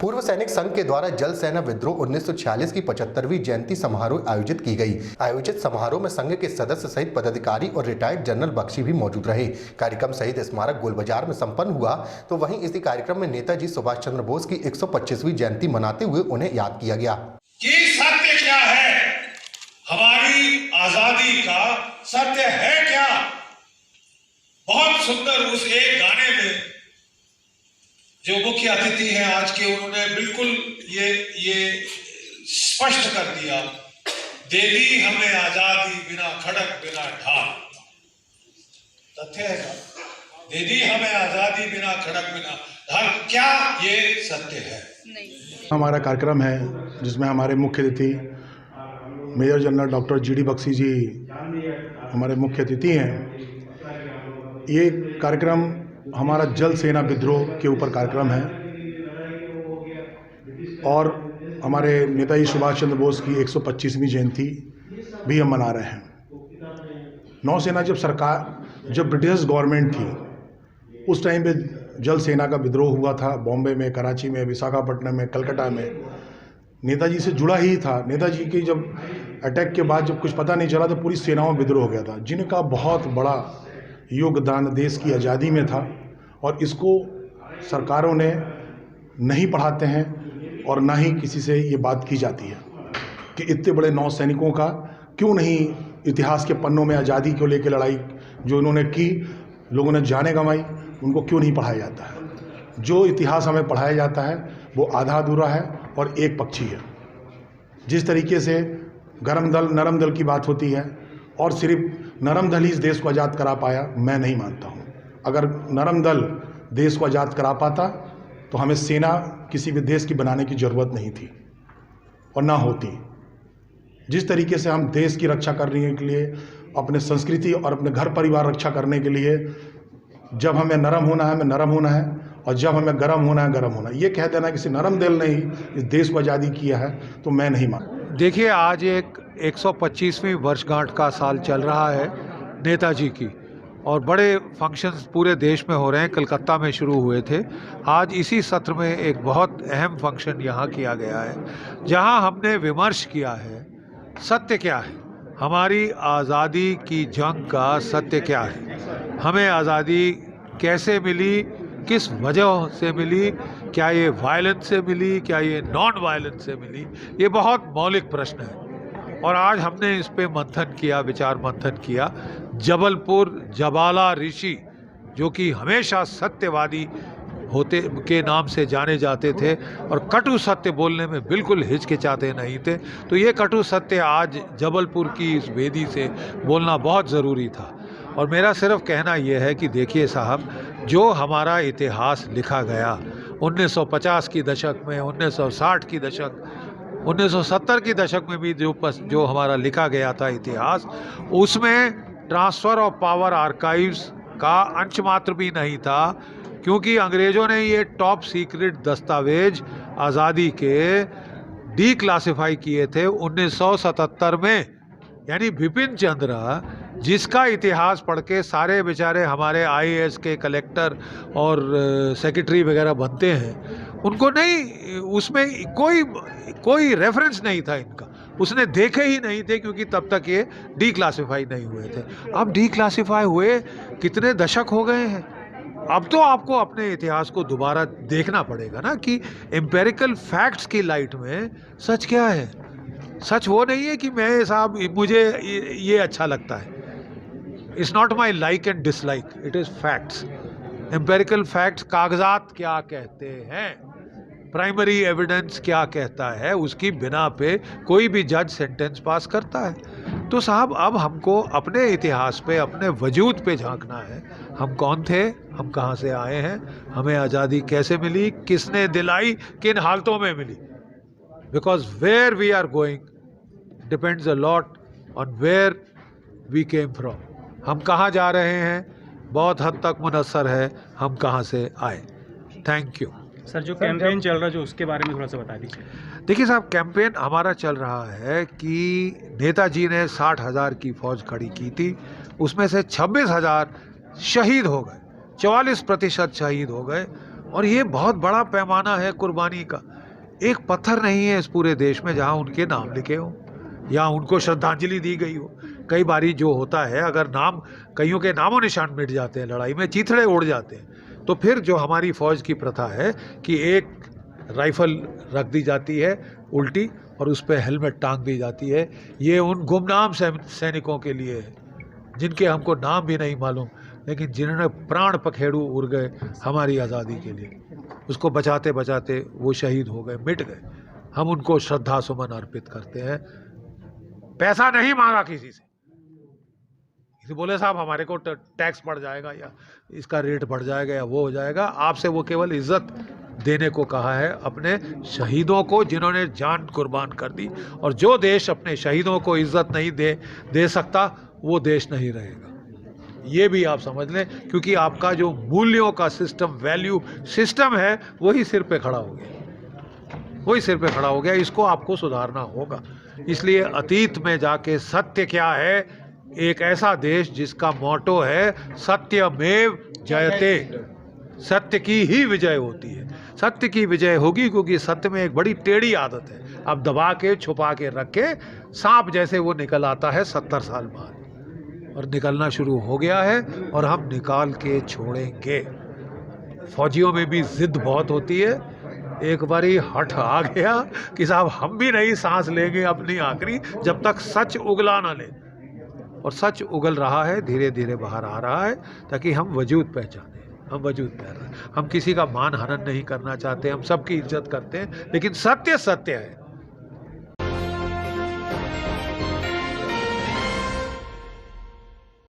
पूर्व सैनिक संघ के द्वारा जल सेना विद्रोह 1946 की 75वीं जयंती समारोह आयोजित की गई। आयोजित समारोह में संघ के सदस्य सहित पदाधिकारी और रिटायर्ड जनरल बख्शी भी मौजूद रहे। कार्यक्रम सहित स्मारक गोल बाजार में संपन्न हुआ। तो वहीं इसी कार्यक्रम में नेताजी सुभाष चंद्र बोस की 125वीं जयंती मनाते हुए उन्हें याद किया गया। कि सत्य क्या है, हमारी आजादी का सत्य है क्या। बहुत सुंदर उस एक गाने में जो मुख्य अतिथि हैं आज के, उन्होंने बिल्कुल ये स्पष्ट कर दिया, दे दी हमें आजादी बिना खड़क बिना ढाल। तथ्य है ना, दे दी हमें आजादी बिना खड़क बिना ढाल। क्या ये सत्य है? नहीं। हमारा कार्यक्रम है जिसमें हमारे मुख्य अतिथि major general doctor G D. Bakshi ji हमारे मुख्य अतिथि हैं। ये कार्यक्रम हमारा जल सेना विद्रोह के ऊपर कार्यक्रम है और हमारे नेताजी सुभाष चंद्र बोस की 125वीं जयंती भी हम मना रहे हैं। नौसेना जब ब्रिटिश गवर्नमेंट थी उस टाइम पे जल सेना का विद्रोह हुआ था। बॉम्बे में, कराची में, विशाखापट्टनम में, कलकत्ता में नेताजी से जुड़ा ही था। नेताजी की जब अटैक के बाद जब कुछ पता नहीं चला तो पूरी सेनाओं में विद्रोह हो गया था, जिनका बहुत बड़ा योगदान देश की आज़ादी में था। और इसको सरकारों ने नहीं पढ़ाते हैं और ना ही किसी से ये बात की जाती है कि इतने बड़े नौसैनिकों का क्यों नहीं इतिहास के पन्नों में आज़ादी को लेकर लड़ाई जो उन्होंने की, लोगों ने जाने गंवाई, उनको क्यों नहीं पढ़ाया जाता है। जो इतिहास हमें पढ़ाया जाता है वो आधा अधूरा है और एक पक्षी है। जिस तरीके से गर्म दल नरम दल की बात होती है और सिर्फ नरम दल ही इस देश को आज़ाद करा पाया, मैं नहीं मानता हूँ। अगर नरम दल देश को आज़ाद करा पाता तो हमें सेना किसी भी देश की बनाने की ज़रूरत नहीं थी और ना होती। जिस तरीके से हम देश की रक्षा करने के लिए, अपने संस्कृति और अपने घर परिवार रक्षा करने के लिए, जब हमें नरम होना है हमें नरम होना है और जब हमें गर्म होना है गर्म होना है। ये कह देना किसी नरम दल ने ही इस देश को आज़ादी किया है तो मैं नहीं मानता। देखिए, आज एक 125वीं वर्षगांठ का साल चल रहा है नेताजी की और बड़े फंक्शंस पूरे देश में हो रहे हैं। कलकत्ता में शुरू हुए थे। आज इसी सत्र में एक बहुत अहम फंक्शन यहाँ किया गया है जहाँ हमने विमर्श किया है सत्य क्या है, हमारी आज़ादी की जंग का सत्य क्या है, हमें आज़ादी कैसे मिली, किस वजह से मिली, क्या ये वायलेंस से मिली, क्या ये नॉन वायलेंस से मिली। ये बहुत मौलिक प्रश्न है और आज हमने इस पे मंथन किया, विचार मंथन किया। जबलपुर जबाला ऋषि जो कि हमेशा सत्यवादी होते के नाम से जाने जाते थे और कटु सत्य बोलने में बिल्कुल हिचकिचाते नहीं थे, तो ये कटु सत्य आज जबलपुर की इस वेदी से बोलना बहुत ज़रूरी था। और मेरा सिर्फ कहना यह है कि देखिए साहब, जो हमारा इतिहास लिखा गया 1950 की दशक में, 1960 की दशक, 1970 की दशक में भी जो हमारा लिखा गया था इतिहास, उसमें ट्रांसफ़र ऑफ पावर आर्काइव्स का अंश मात्र भी नहीं था, क्योंकि अंग्रेज़ों ने ये टॉप सीक्रेट दस्तावेज आज़ादी के डीक्लासिफाई किए थे 1977 में। यानी बिपिन चंद्र, जिसका इतिहास पढ़ के सारे बेचारे हमारे IAS के कलेक्टर और सेक्रेटरी वगैरह बनते हैं, उनको नहीं, उसमें कोई रेफरेंस नहीं था इनका, उसने देखे ही नहीं थे, क्योंकि तब तक ये डीक्लासिफाई नहीं हुए थे। अब डीक्लासिफाई हुए कितने दशक हो गए हैं। अब तो आपको अपने इतिहास को दोबारा देखना पड़ेगा ना कि एम्पेरिकल फैक्ट्स की लाइट में सच क्या है। सच वो नहीं है कि मैं साहब मुझे ये अच्छा लगता है। It's not my like and dislike, it is facts, empirical facts. कागजात क्या कहते हैं, प्राइमरी एविडेंस क्या कहता है, उसकी बिना पे कोई भी जज सेंटेंस पास करता है। तो साहब, अब हमको अपने इतिहास पे, अपने वजूद पे झांकना है। हम कौन थे, हम कहाँ से आए हैं, हमें आज़ादी कैसे मिली, किसने दिलाई, किन हालतों में मिली। Because where we are going depends a lot on where we came from. हम कहाँ जा रहे हैं बहुत हद तक मुनस्सर है हम कहाँ से आए। Thank you. सर, जो कैंपेन चल रहा है जो उसके बारे में थोड़ा सा बता दीजिए। देखिए साहब, कैंपेन हमारा चल रहा है कि नेताजी ने 60,000 की फौज खड़ी की थी, उसमें से 26,000 शहीद हो गए, 44% शहीद हो गए और ये बहुत बड़ा पैमाना है कुर्बानी का। एक पत्थर नहीं है इस पूरे देश में जहाँ उनके नाम लिखे हों या उनको श्रद्धांजलि दी गई हो। कई बारी जो होता है, अगर नाम कईयों के नामों निशान मिट जाते हैं, लड़ाई में चीथड़े उड़ जाते हैं, तो फिर जो हमारी फौज की प्रथा है कि एक राइफल रख दी जाती है उल्टी और उस पर हेलमेट टांग दी जाती है। ये उन गुमनाम सैनिकों के लिए है जिनके हमको नाम भी नहीं मालूम, लेकिन जिन्होंने प्राण पखेड़ू उड़ गए हमारी आज़ादी के लिए। उसको बचाते बचाते वो शहीद हो गए, मिट गए। हम उनको श्रद्धा सुमन अर्पित करते हैं। पैसा नहीं मांगा किसी से। किसी बोले साहब हमारे को टैक्स बढ़ जाएगा या इसका रेट बढ़ जाएगा या वो हो जाएगा, आपसे वो केवल इज्जत देने को कहा है अपने शहीदों को जिन्होंने जान कुर्बान कर दी। और जो देश अपने शहीदों को इज्जत नहीं दे सकता वो देश नहीं रहेगा। ये भी आप समझ लें, क्योंकि आपका जो मूल्यों का सिस्टम, वैल्यू सिस्टम है, वही सिर पे खड़ा हो गया, वही सिर पे खड़ा हो गया। इसको आपको सुधारना होगा। इसलिए अतीत में जाके सत्य क्या है, एक ऐसा देश जिसका मोटो है सत्यमेव जयते, सत्य की ही विजय होती है। सत्य की विजय होगी क्योंकि सत्य में एक बड़ी टेढ़ी आदत है, अब दबा के छुपा के रखे सांप जैसे वो निकल आता है 70 साल बाद, और निकलना शुरू हो गया है और हम निकाल के छोड़ेंगे। फौजियों में भी जिद बहुत होती है। एक बारी हठ आ गया कि साहब हम भी नहीं सांस लेंगे अपनी आखिरी जब तक सच उगला ना ले, और सच उगल रहा है, धीरे धीरे बाहर आ रहा है, ताकि हम वजूद पहचाने। हम वजूद पहचाने, हम किसी का मान हनन नहीं करना चाहते, हम सबकी इज्जत करते हैं, लेकिन सत्य सत्य है।